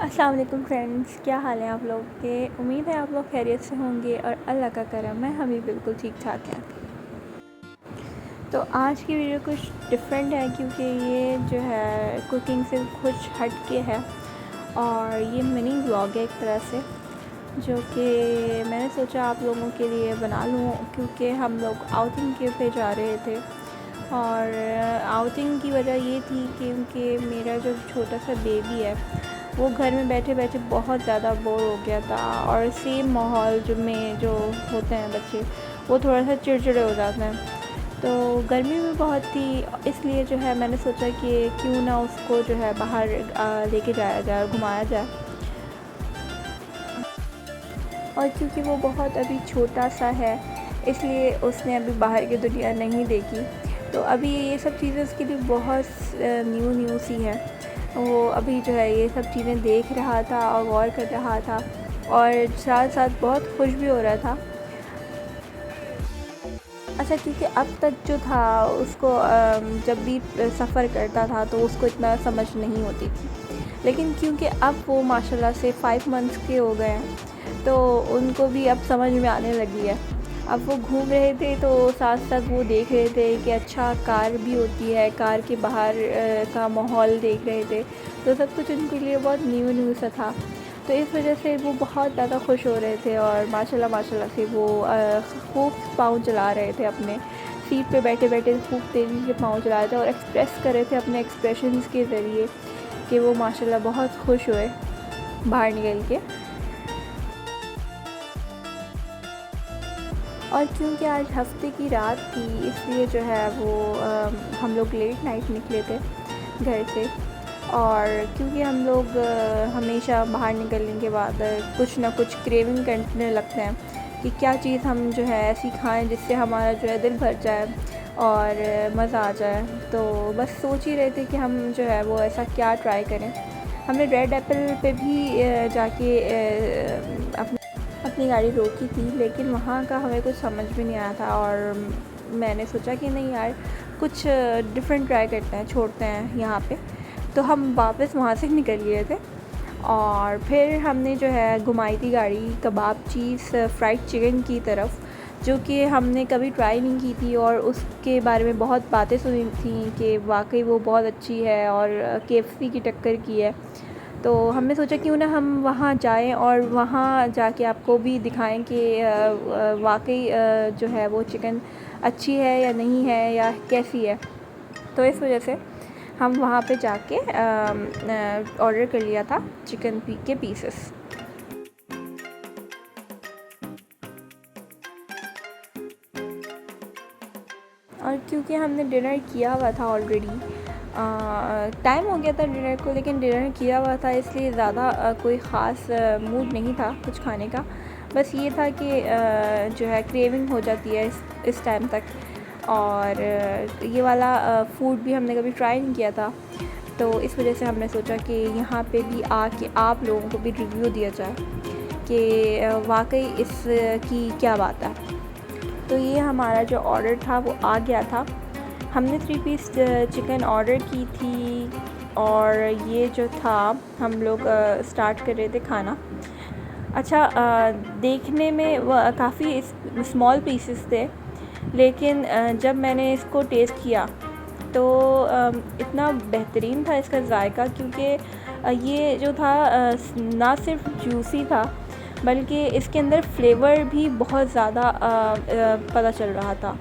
अस्सलाम वालेकुम फ्रेंड्स, क्या हाल है आप लोग के। उम्मीद है आप लोग खैरियत से होंगे और अल्लाह का करम है, हम भी बिल्कुल ठीक ठाक हैं। तो आज की वीडियो कुछ डिफरेंट है क्योंकि ये जो है कुकिंग से कुछ हट के है और ये मिनी व्लॉग है एक तरह से, जो कि मैंने सोचा आप लोगों के लिए बना लूँ क्योंकि हम लोग आउटिंग के पे जा रहे थे। और आउटिंग की वजह ये थी क्योंकि मेरा जो छोटा सा बेबी है वो घर में बैठे बैठे बहुत ज़्यादा बोर हो गया था और सेम माहौल जो होते हैं बच्चे वो थोड़ा सा चिड़चिड़े हो जाते हैं। तो गर्मी भी बहुत थी, इसलिए जो है मैंने सोचा कि क्यों ना उसको जो है बाहर लेके जाया जाए और घुमाया जाए। और क्योंकि वो बहुत अभी छोटा सा है इसलिए उसने अभी बाहर की दुनिया नहीं देखी, तो अभी ये सब चीज़ें उसके लिए बहुत न्यू सी है। वो अभी जो है ये सब चीज़ें देख रहा था और गौर कर रहा था और साथ साथ बहुत खुश भी हो रहा था। अच्छा, क्योंकि अब तक जो था उसको जब भी सफ़र करता था तो उसको इतना समझ नहीं होती थी, लेकिन क्योंकि अब वो माशाल्लाह से 5 मंथ्स के हो गए हैं तो उनको भी अब समझ में आने लगी है। अब वो घूम रहे थे तो साथ साथ वो देख रहे थे कि अच्छा कार भी होती है, कार के बाहर का माहौल देख रहे थे, तो सब कुछ उनके लिए बहुत न्यू सा था। तो इस वजह से वो बहुत ज़्यादा खुश हो रहे थे और माशाल्लाह से वो खूब पाँव चला रहे थे, अपने सीट पे बैठे बैठे खूब तेज़ी से पाँव चला रहे थे और एक्सप्रेस कर रहे थे अपने एक्सप्रेशंस के ज़रिए कि वो माशाल्लाह बहुत खुश हुए बाहर निकल के। और क्योंकि आज हफ्ते की रात थी इसलिए जो है वो हम लोग लेट नाइट निकले थे घर से। और क्योंकि हम लोग हमेशा बाहर निकलने के बाद कुछ ना कुछ क्रेविंग करने लगते हैं कि क्या चीज़ हम जो है ऐसी खाएं जिससे हमारा जो है दिल भर जाए और मज़ा आ जाए। तो बस सोच ही रहे थे कि हम जो है वो ऐसा क्या ट्राई करें। हमने रेड एप्पल पे भी जाके अपनी गाड़ी रोकी थी, लेकिन वहाँ का हमें कुछ समझ भी नहीं आया था और मैंने सोचा कि नहीं यार, कुछ डिफरेंट ट्राई करते हैं, छोड़ते हैं यहाँ पे। तो हम वापस वहाँ से निकल गए थे और फिर हमने जो है घुमाई थी गाड़ी कबाब चीज़ फ्राइड चिकन की तरफ, जो कि हमने कभी ट्राई नहीं की थी और उसके बारे में बहुत बातें सुनी थी कि वाकई वो बहुत अच्छी है और केएफसी की टक्कर की है। तो हमने सोचा क्यों ना हम वहाँ जाएं और वहाँ जाके आपको भी दिखाएं कि वाकई जो है वो चिकन अच्छी है या नहीं है या कैसी है। तो इस वजह से हम वहाँ पे जाके ऑर्डर कर लिया था चिकन के पीसेस। और क्योंकि हमने डिनर किया हुआ था ऑलरेडी, टाइम हो गया था डिनर को, लेकिन डिनर किया हुआ था इसलिए ज़्यादा कोई ख़ास मूड नहीं था कुछ खाने का। बस ये था कि जो है क्रेविंग हो जाती है इस टाइम तक। और ये वाला फूड भी हमने कभी ट्राई नहीं किया था, तो इस वजह से हमने सोचा कि यहाँ पे भी आके आप लोगों को भी रिव्यू दिया जाए कि वाकई इसकी क्या बात है। तो ये हमारा जो ऑर्डर था वो आ गया था। हमने 3 पीस चिकन ऑर्डर की थी और ये जो था हम लोग स्टार्ट कर रहे थे खाना। अच्छा, देखने में काफ़ी स्मॉल पीसेस थे, लेकिन जब मैंने इसको टेस्ट किया तो इतना बेहतरीन था इसका ज़ायका, क्योंकि ये जो था ना सिर्फ जूसी था बल्कि इसके अंदर फ्लेवर भी बहुत ज़्यादा पता चल रहा था।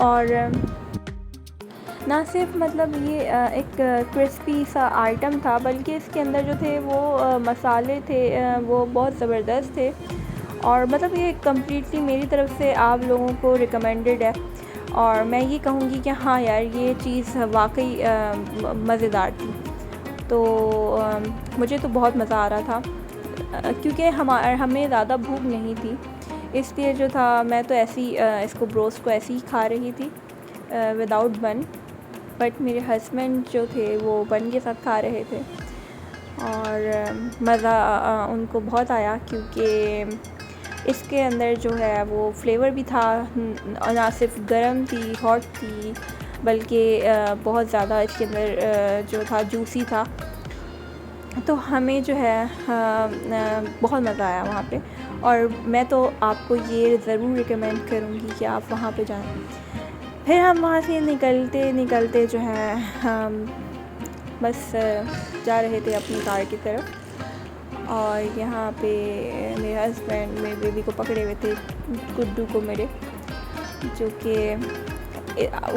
और ना सिर्फ मतलब ये एक क्रिस्पी सा आइटम था बल्कि इसके अंदर जो थे वो मसाले थे वो बहुत ज़बरदस्त थे। और मतलब ये कम्प्लीटली मेरी तरफ़ से आप लोगों को रिकमेंडेड है और मैं ये कहूँगी कि हाँ यार, ये चीज़ वाकई मज़ेदार थी। तो मुझे तो बहुत मज़ा आ रहा था क्योंकि हमें ज़्यादा भूख नहीं थी, इसलिए जो था मैं तो ऐसे ही इसको ब्रोस्ट को ऐसे ही खा रही थी विदाउट बन। बट मेरे हस्बैंड जो थे वो बन के साथ खा रहे थे और मज़ा उनको बहुत आया क्योंकि इसके अंदर जो है वो फ्लेवर भी था, ना सिर्फ गरम थी, हॉट थी, बल्कि बहुत ज़्यादा इसके अंदर जो था जूसी था। तो हमें जो है बहुत मज़ा आया वहाँ पे, और मैं तो आपको ये ज़रूर रिकमेंड करूँगी कि आप वहाँ पे जाएं। फिर हम वहाँ से निकलते निकलते जो है हम बस जा रहे थे अपनी कार की तरफ, और यहाँ पे मेरे हस्बैंड मेरे बेबी को पकड़े हुए थे, गुड्डू को मेरे, जो कि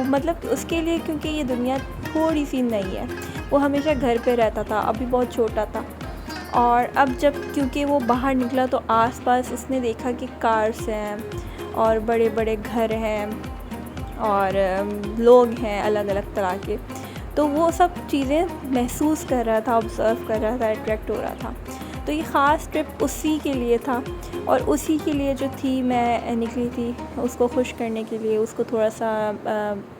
मतलब उसके लिए, क्योंकि ये दुनिया थोड़ी सी नई है, वो हमेशा घर पे रहता था, अभी बहुत छोटा था, और अब जब क्योंकि वो बाहर निकला तो आसपास उसने देखा कि कार्स हैं और बड़े बड़े घर हैं और लोग हैं अलग अलग तरह के, तो वो सब चीज़ें महसूस कर रहा था, ऑब्ज़र्व कर रहा था, अट्रैक्ट हो रहा था। तो ये ख़ास ट्रिप उसी के लिए था, और उसी के लिए जो थी मैं निकली थी, उसको खुश करने के लिए, उसको थोड़ा सा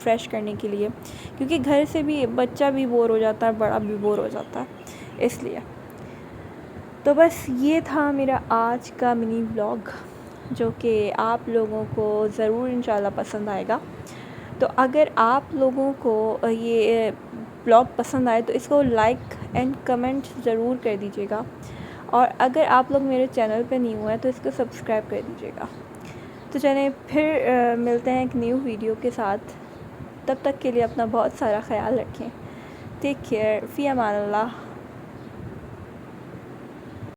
फ्रेश करने के लिए, क्योंकि घर से भी बच्चा भी बोर हो जाता है, बड़ा भी बोर हो जाता है, इसलिए। तो बस ये था मेरा आज का मिनी व्लॉग, जो कि आप लोगों को ज़रूर इंशाल्लाह पसंद आएगा। तो अगर आप लोगों को ये ब्लॉग पसंद आए तो इसको लाइक एंड कमेंट ज़रूर कर दीजिएगा, और अगर आप लोग मेरे चैनल पे न्यू हैं तो इसको सब्सक्राइब कर दीजिएगा। तो चलें फिर मिलते हैं एक न्यू वीडियो के साथ। तब तक के लिए अपना बहुत सारा ख्याल रखें। टेक केयर, फ़ी अमान अल्लाह।